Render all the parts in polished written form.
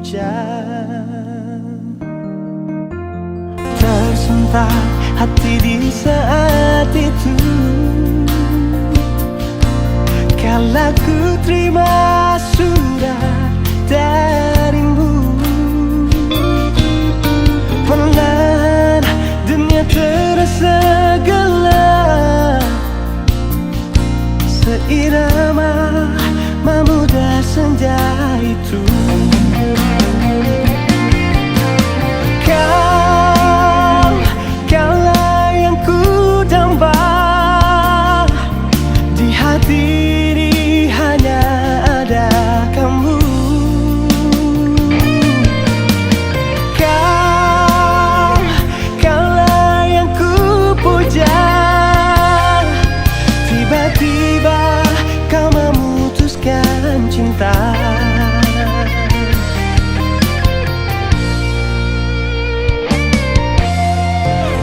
hujan. Tersentak hati di saat itu, kala ku terima surat darimu. Perlahan dunia terasa gelap, seirama memudah senja itu. Kaulah yang ku damba, di hati ini hanya ada kamu. Kaulah yang ku puja, tiba-tiba kau memutuskan cinta.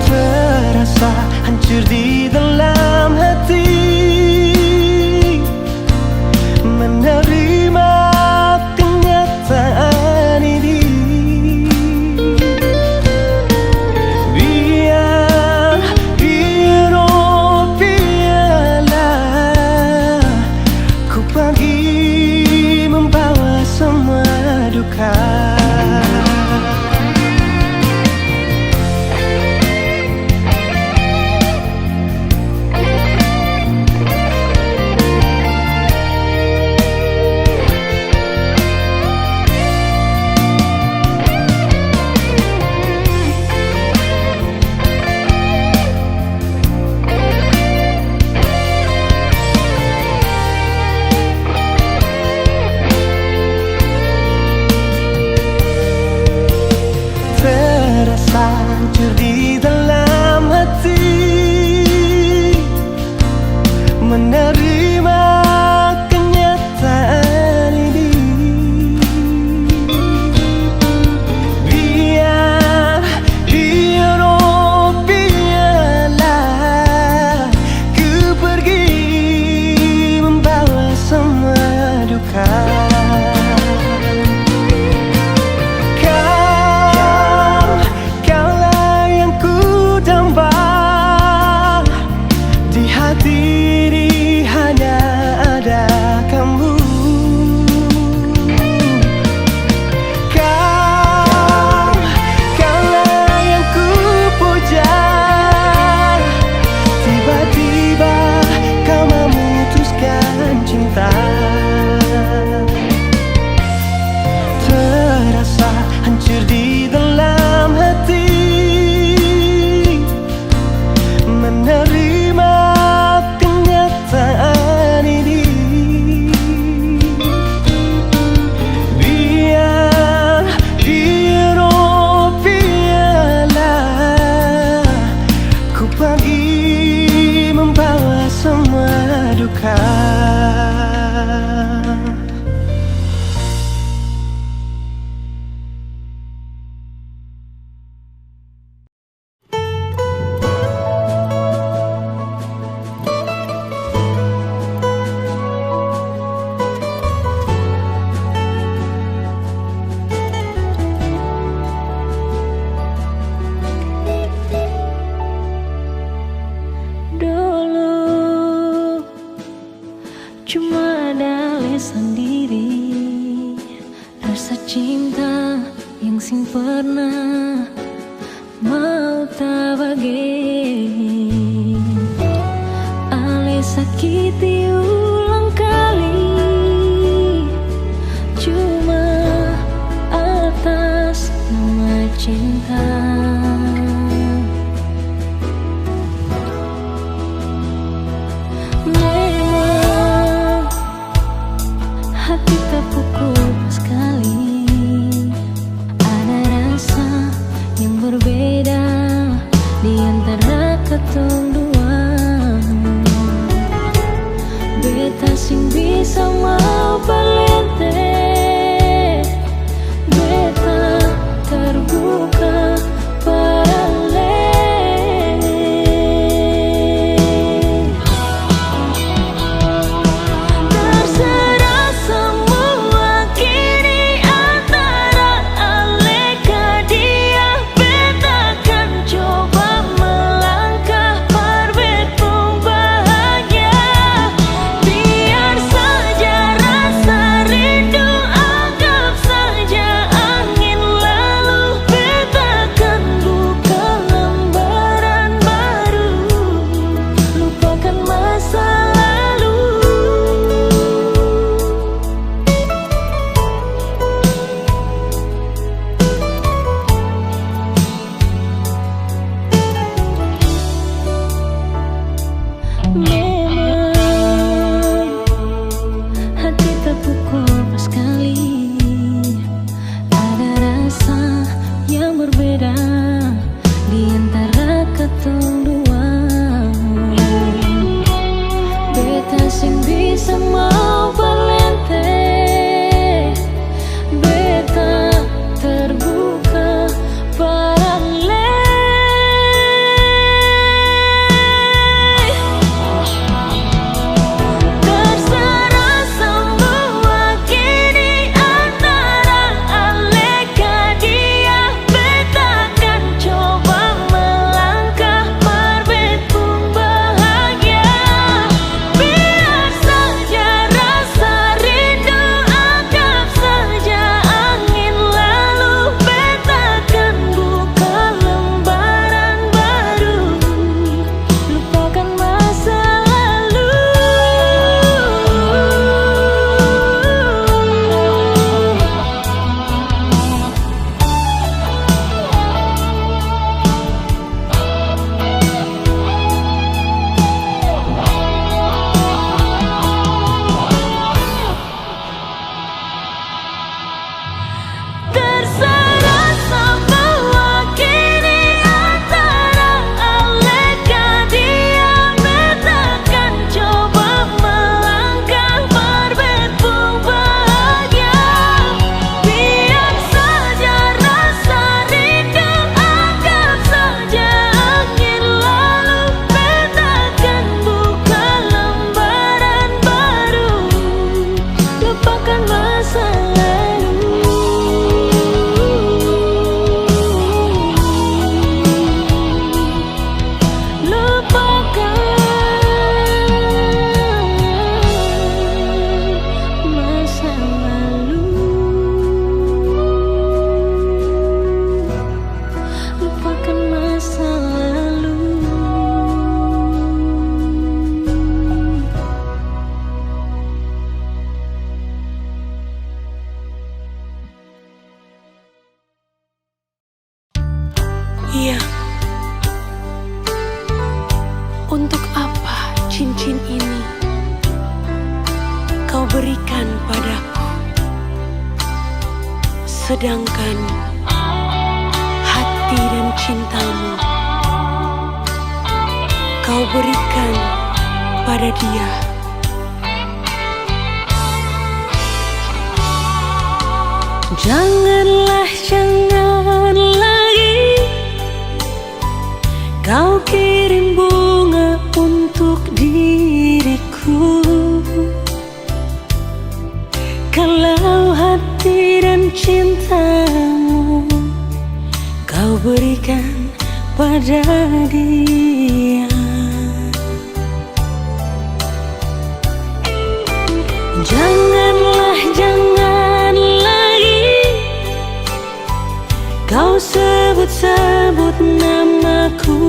Terasa hancur di dalam hati, menerima kenyataan ini. Biar biarlah ku pergi membawa semua duka. Terasa hancur di dalam hati, menerima kenyataan ini. Biarlah ku pergi membawa semua duka. Terasa hancur di dalam hati, menerima kenyataan ini. Biarlah ku pergi membawa semua duka. Cuma ada lesan diri, rasa cinta yang sing pernah mau tak bagi. Ale sakiti ulang kali, cuma atas nama cinta. Hati terpukul sekali, ada rasa yang berbeda di antara ketong dua. Beta sing bisa mau palente, beta terbuka Iya. Untuk apa cincin ini kau berikan padaku, sedangkan hati dan cintamu kau berikan pada dia? Janganlah, jangan lagi kau kirim bunga untuk diriku, kalau hati dan cintamu kau berikan pada dia. Janganlah, jangan lagi kau sebut-sebut namaku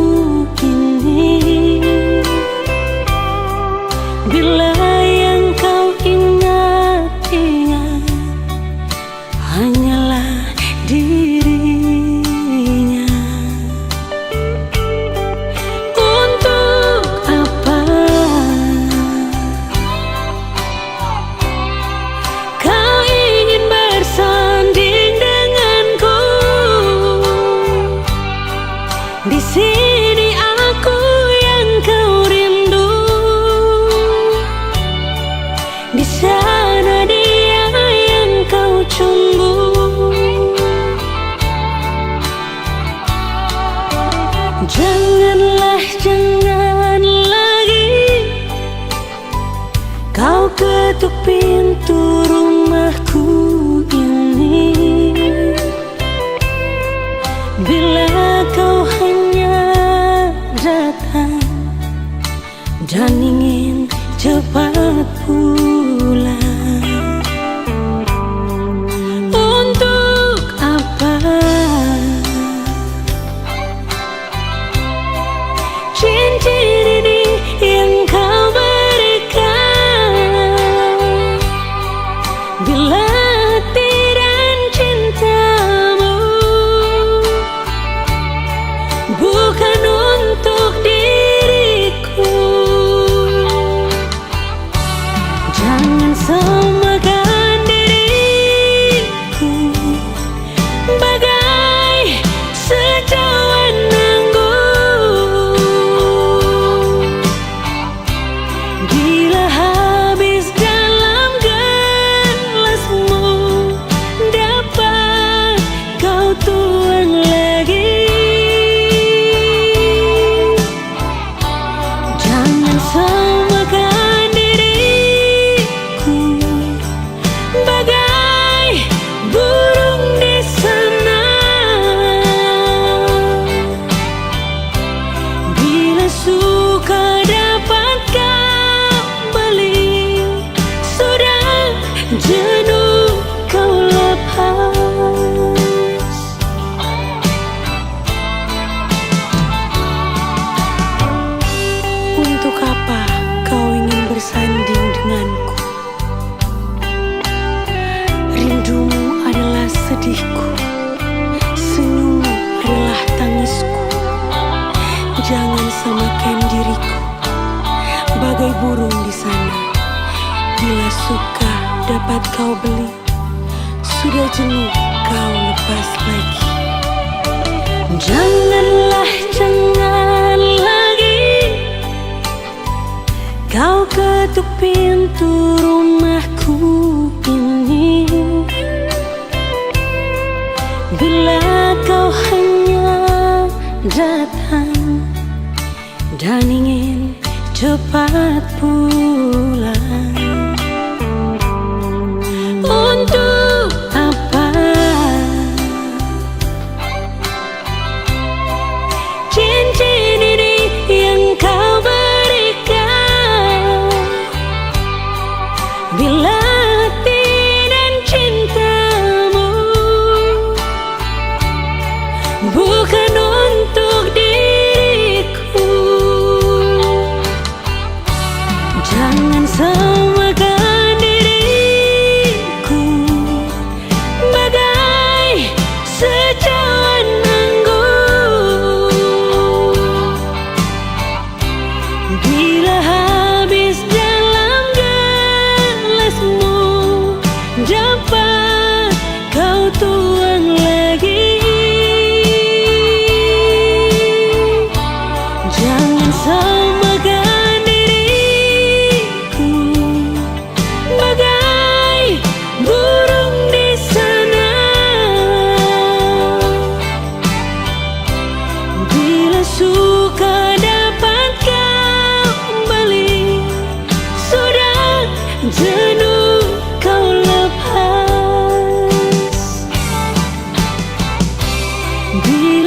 ini, bila yang kau ingat-ingat hanyalah dirinya. Untuk apa kau ingin bersanding denganku? Di sini aku yang kau rindu, di sana dia yang kau cumbu. Janganlah, jangan lagi kau ketuk pintu rumahku ini, bila kau hanya datang dan ingin cepat pulang. Untuk apa cincin ini yang kau berikan, bila hati dan cintamu bukan untuk diriku? Jangan samakan diriku bagai secawan anggur, bila habis dalam gelasmu dapat kau tuang lagi. Jangan samakan diriku bagai burung di sana, bila suka dapat kau beli, sudah jenuh kau lepas. Untuk apa kau ingin bersanding denganku? Rindumu adalah sedihku, senyummu adalah tangisku. Jangan samakan diriku bagai burung di sana, bila suka dapat kau beli, sudah jenuh kau lepas lagi. Janganlah, jangan lagi kau ketuk pintu rumahku ini, bila kau hanya datang dan ingin cepat pulang. Untuk apa cincin ini yang kau berikan, bila hati dan cintamu bukan untuk diriku? Jangan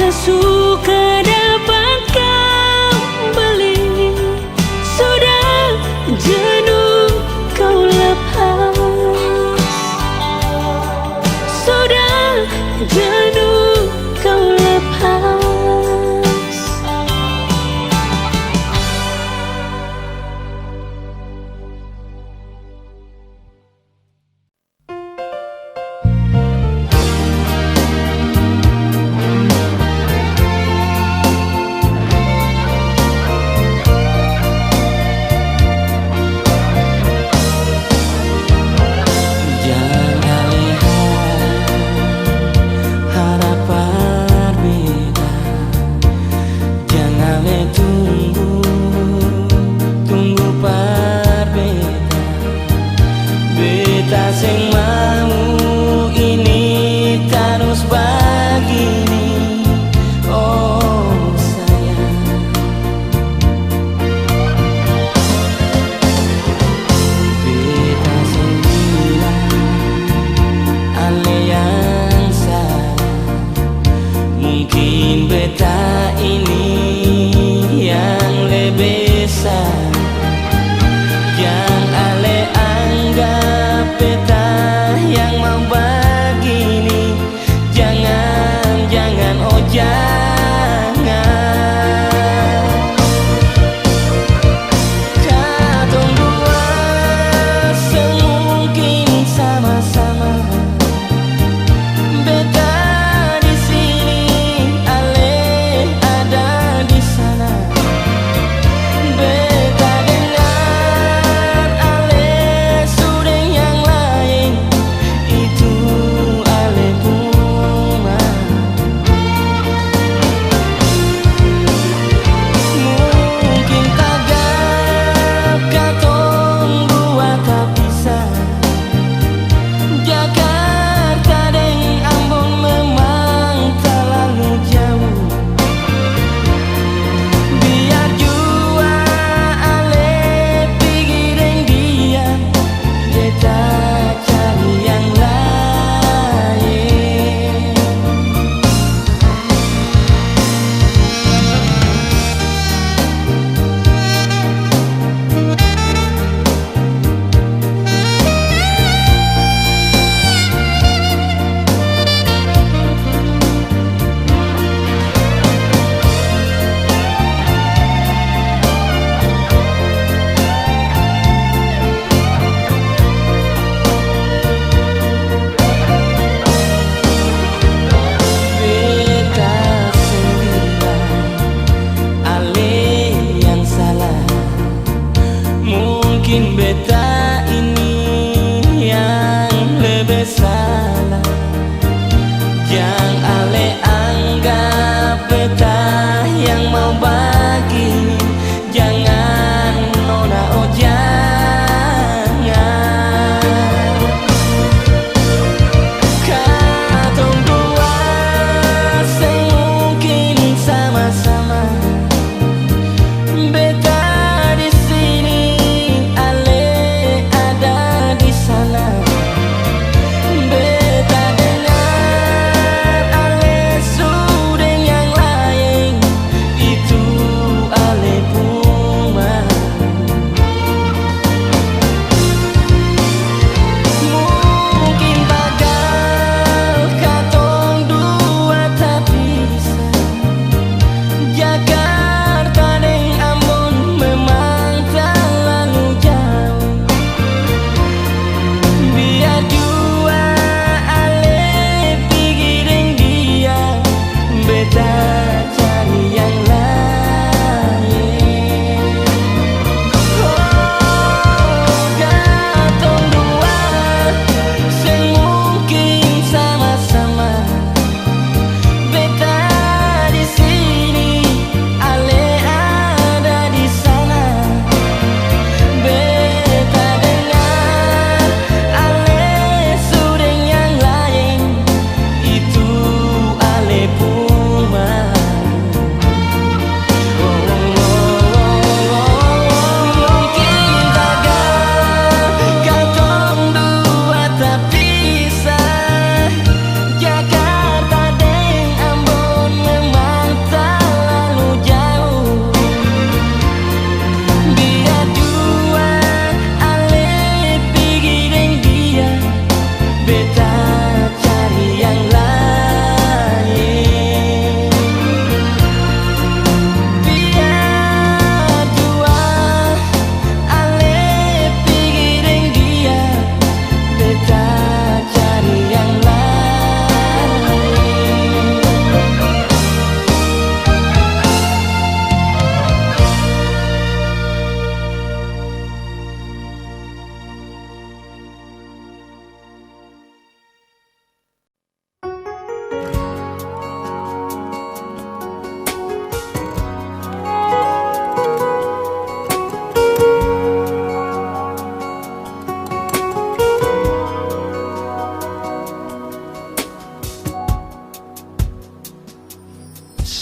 suka dapat kau beli. Sudah jenuh kau lepas, sudah jenuh kau lepas. Jangan lihat harapan beda, jangan tunggu perbeda. Beta sing mau ini terus begini, oh sayang. Beta sing bilang ale yang salah, mungkin beta ini yang lebih salah. Yang ale anggap beta yang mau begini, jangan oh jangan. Katong dua semungkin sama-sama, beta di sini, ale ada di sana. Beta dengar ale sudah yang lain, itu ale puma. Mungkin tagap katong dua tak bisa. Jakarta dan Ambon memang terlalu jauh. Biar jua ale pergi dengan dia, beta cari yang lain. Beta sendirian, ale yang salah. Mungkin beta ini yang lebih salah. Yang ale anggap beta yang mau begini, jangan nona oh jangan. Katong dua semungkin sama-sama, beta di sini, ale ada di sana. Beta dengar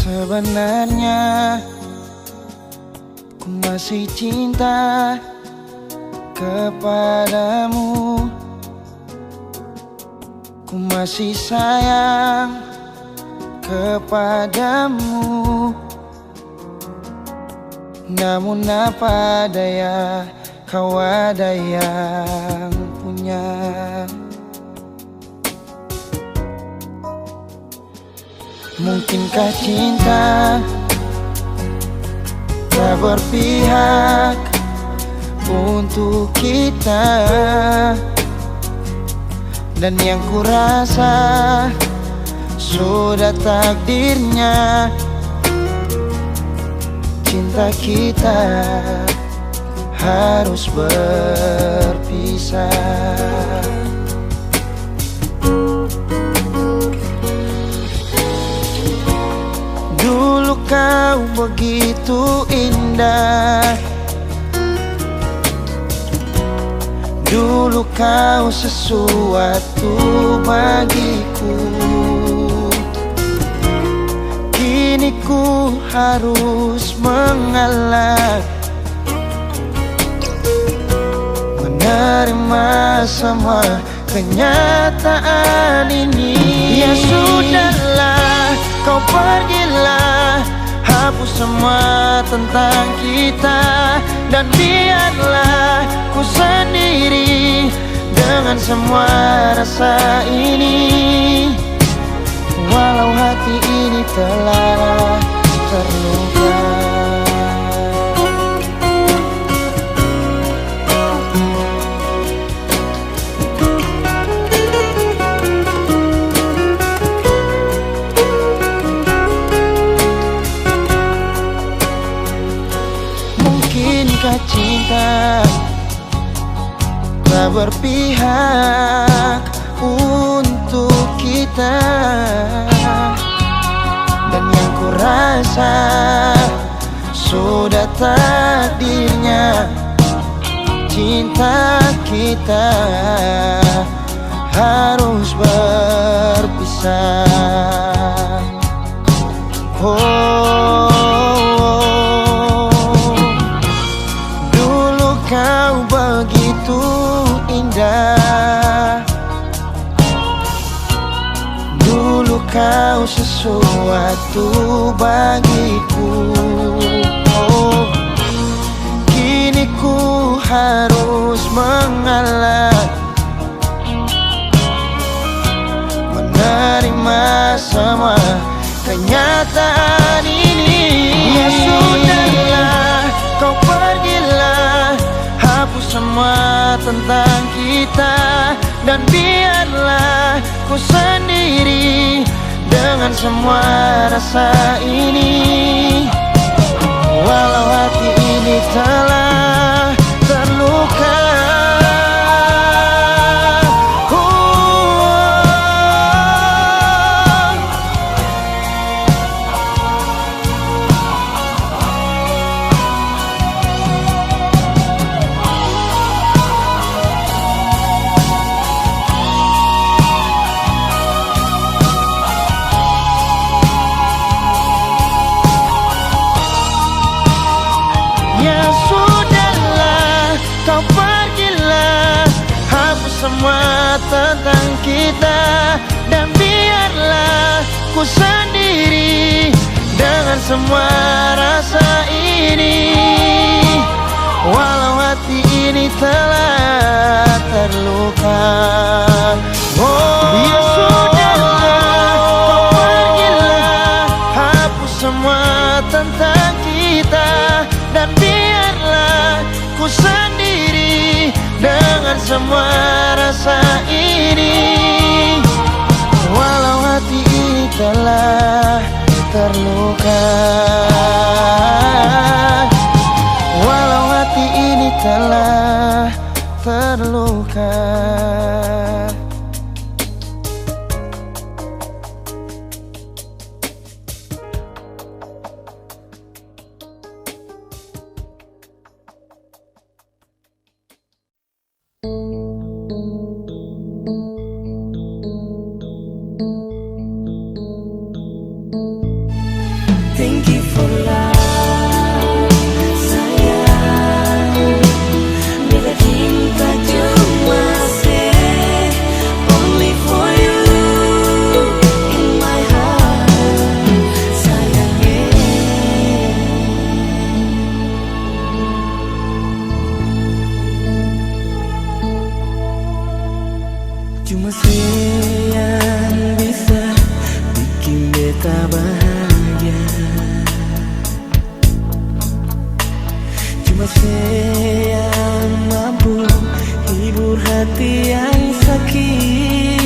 Sebenarnya ku masih cinta kepadamu, ku masih sayang kepadamu. Namun apa daya, kau ada yang punya. Mungkinkah cinta tak berpihak untuk kita, dan yang kurasa sudah takdirnya cinta kita harus berpisah. Dulu kau begitu indah, dulu kau sesuatu bagiku. Kini ku harus mengalah, menerima semua kenyataan ini. Ya sudahlah, kau pergilah, hapus semua tentang kita, dan biarlah ku sendiri dengan semua rasa ini. Walau hati ini telah terluka. Mungkinkah cinta tak berpihak untuk kita, dan yang kurasa sudah takdirnya cinta kita harus berpisah. Dulu kau begitu indah, dulu kau sesuatu bagiku. Kini ku harus mengalah, menerima semua kenyataan ini. Ya sudahlah, kau pergilah, hapus semua tentang kita, dan biarlah ku sendiri dengan semua rasa ini. Walau hati ini telah terluka. Semua tentang kita, dan biarlah ku sendiri dengan semua rasa ini. Walau hati ini telah terluka. Ya sudahlah, kau pergilah, hapus semua tentang kita, dan biarlah ku sendiri dengan semua rasa ini. Walau hati ini telah terluka, walau hati ini telah terluka. Thank you for love, sayang. Bila cinta cuma say only for you in my heart, sayang. Cuma saya yang bisa bikin beta bahagia. Cuma saya yang mampu hibur hati yang sakit,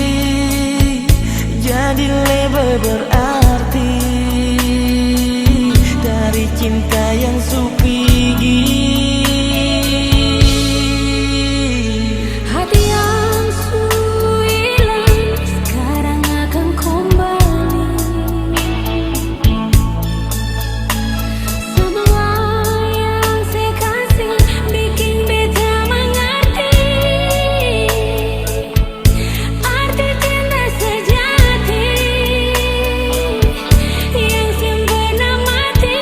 jadi lebih berarti dari cinta yang supigi. Hati yang hilang sekarang akan kembali. Semua yang saya kasih bikin beta mengerti arti cinta sejati yang sempurna mati.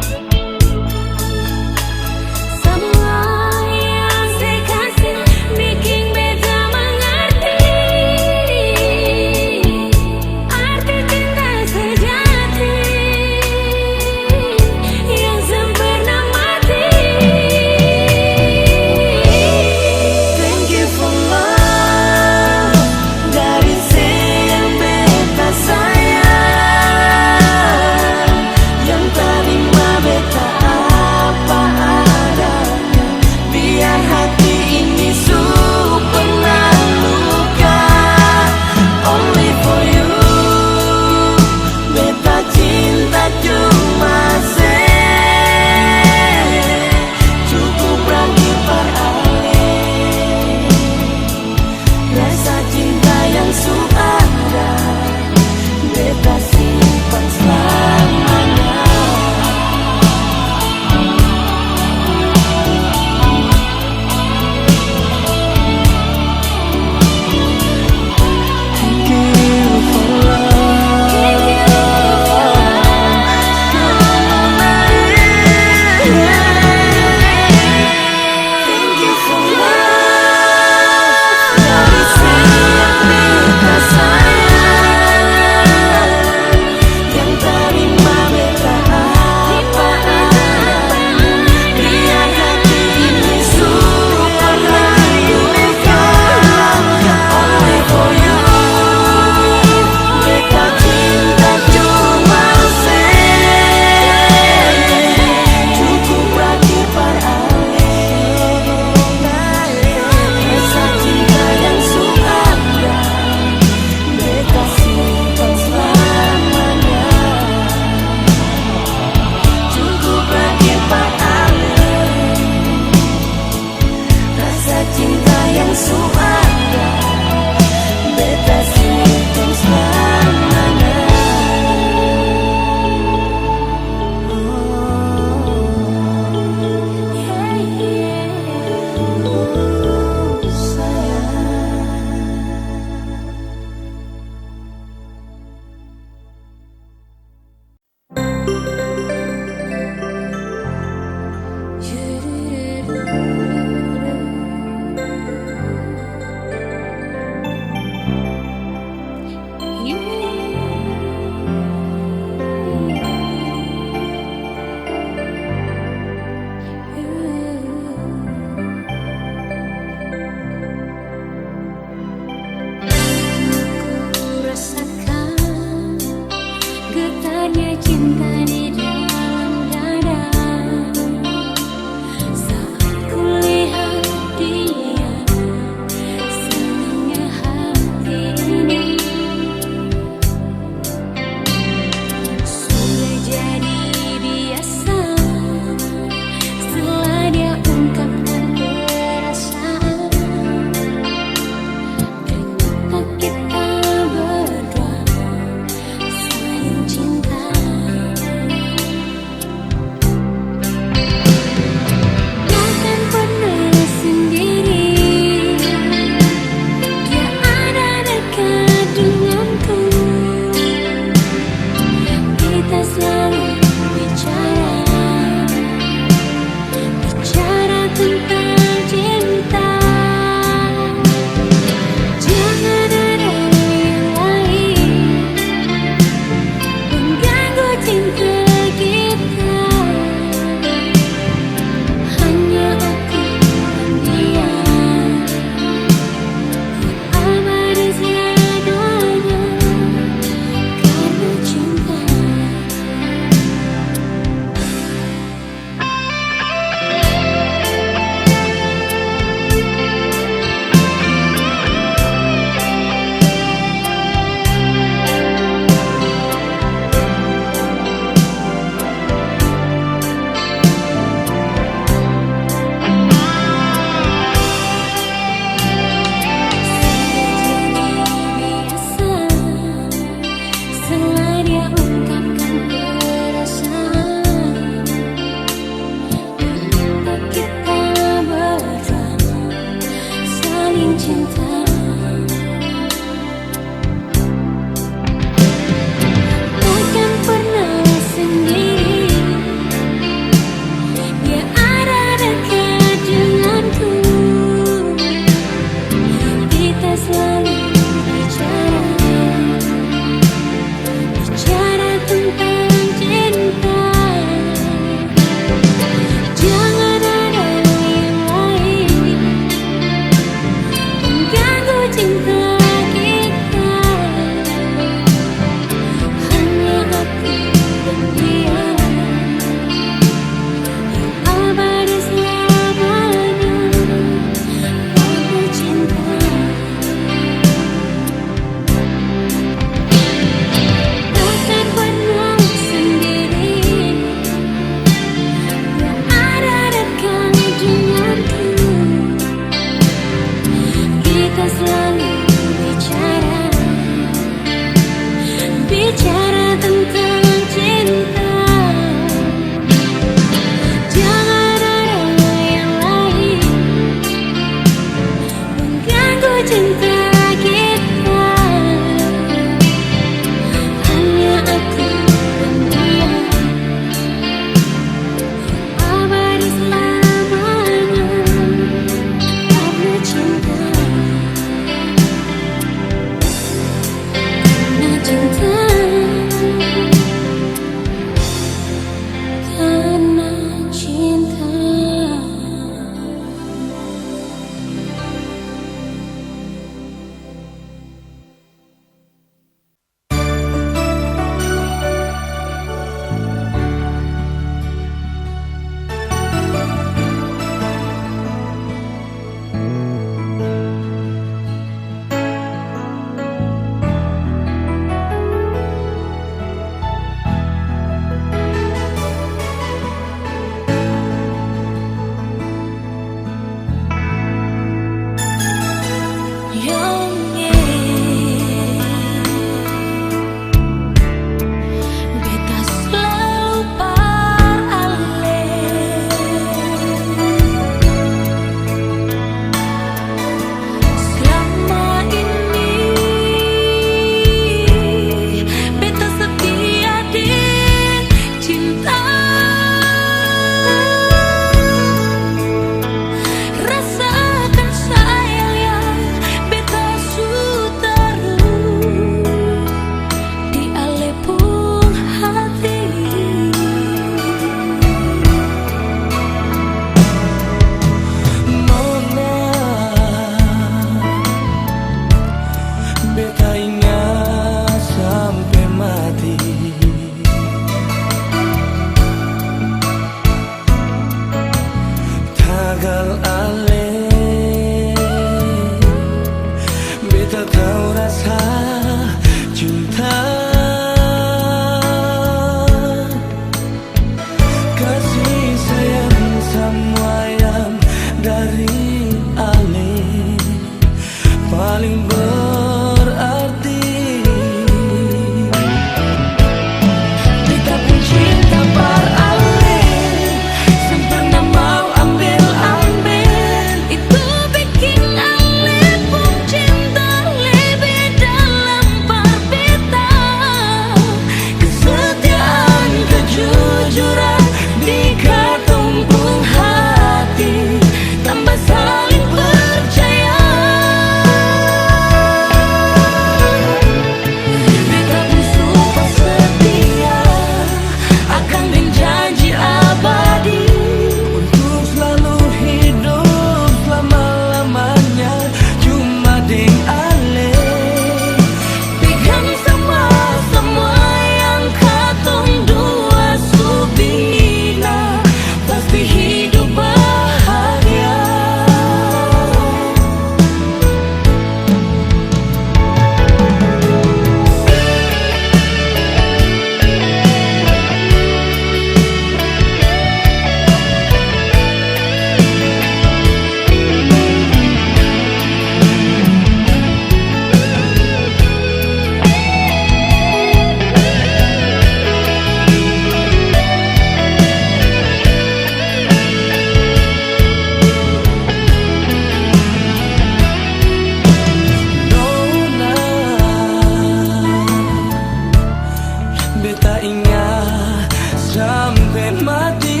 sampai mati.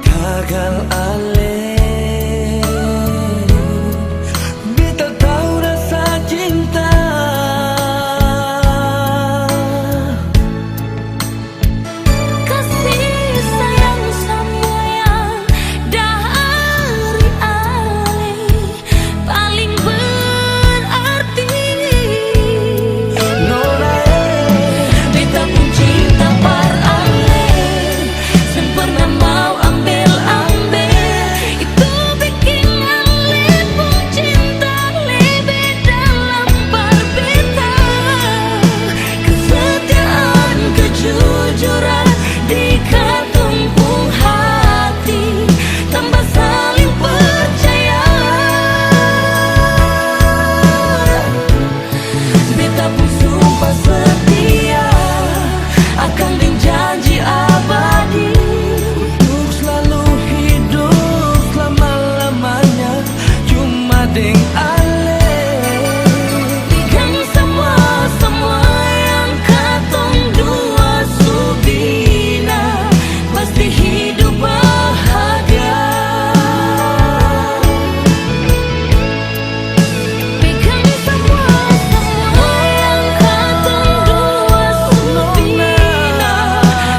Gagal alih, beta tahu rasa cinta. Kasih sayang semua yang dari ale paling berarti. Nona Beta pun cinta par ale, sen pernah mau ambil-ambil. Itu bikin ale pun cinta lebih dalam par beta. Kesetiaan, kejujuran di katumpung hati, tambah saling percaya. Beta pun sumpah setia akan janji abadi, untuk selalu hidup selama-lamanya cuma deng ale. bikin semua yang katong dua subina pasti hidup bahagia. Bikin semua yang katong dua subina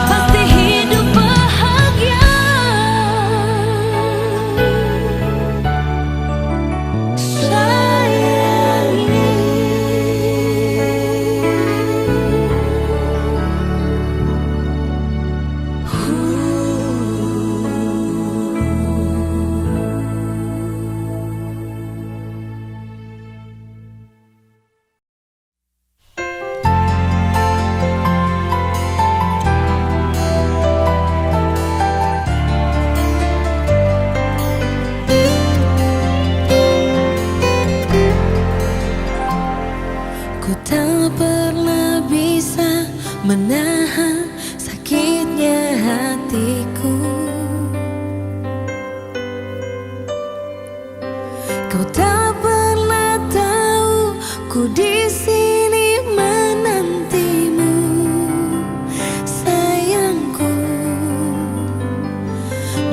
pasti hidup bahagia. Ku tak pernah bisa menahan sakitnya hatiku. Kau tak pernah tahu ku di sini menantimu, sayangku.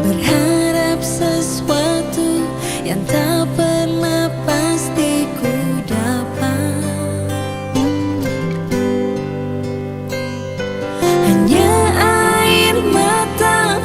Berharap sesuatu yang tak pernah pasti ku dapat. Hanya air mata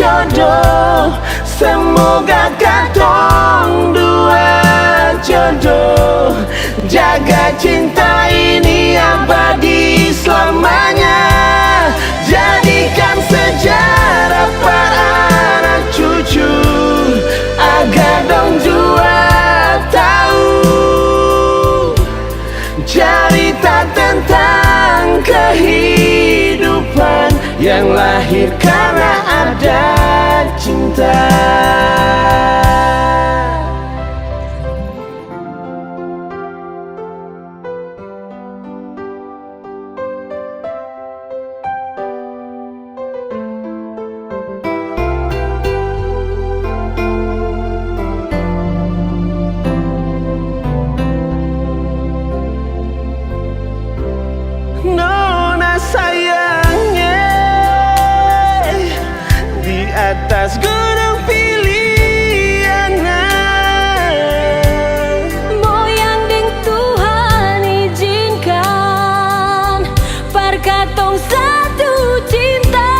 jodoh. Semoga katong dua jodoh, jaga cinta ini abadi selamanya. Jadikan sejarah para anak cucu, agar dong jua tahu cerita tentang kehidupan yang lahir karena ada cinta. Nona sayangnya di atas gunung pilihannya, moyang ding Tuhan izinkan perkatong satu cinta.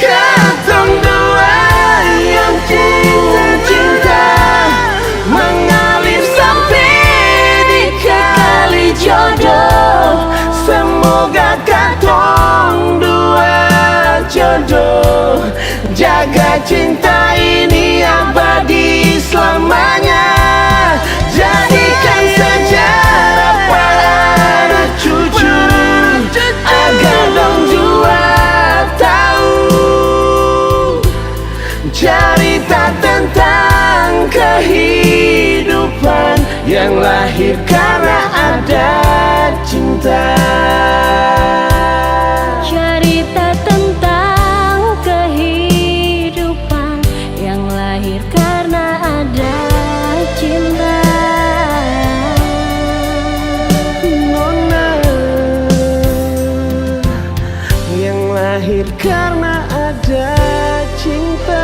katong dua yang cinta mengalir sampai di kali jodoh. Semoga katong dua jodoh, jaga cinta ini abadi selamanya. Jadikan sejarah para anak cucu, agar dong jua tahu cerita tentang kehidupan yang lahir karena ada cinta. Cerita tentang kehidupan yang lahir karena ada cinta. Nona yang lahir karena ada cinta.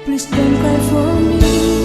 Please don't cry for me.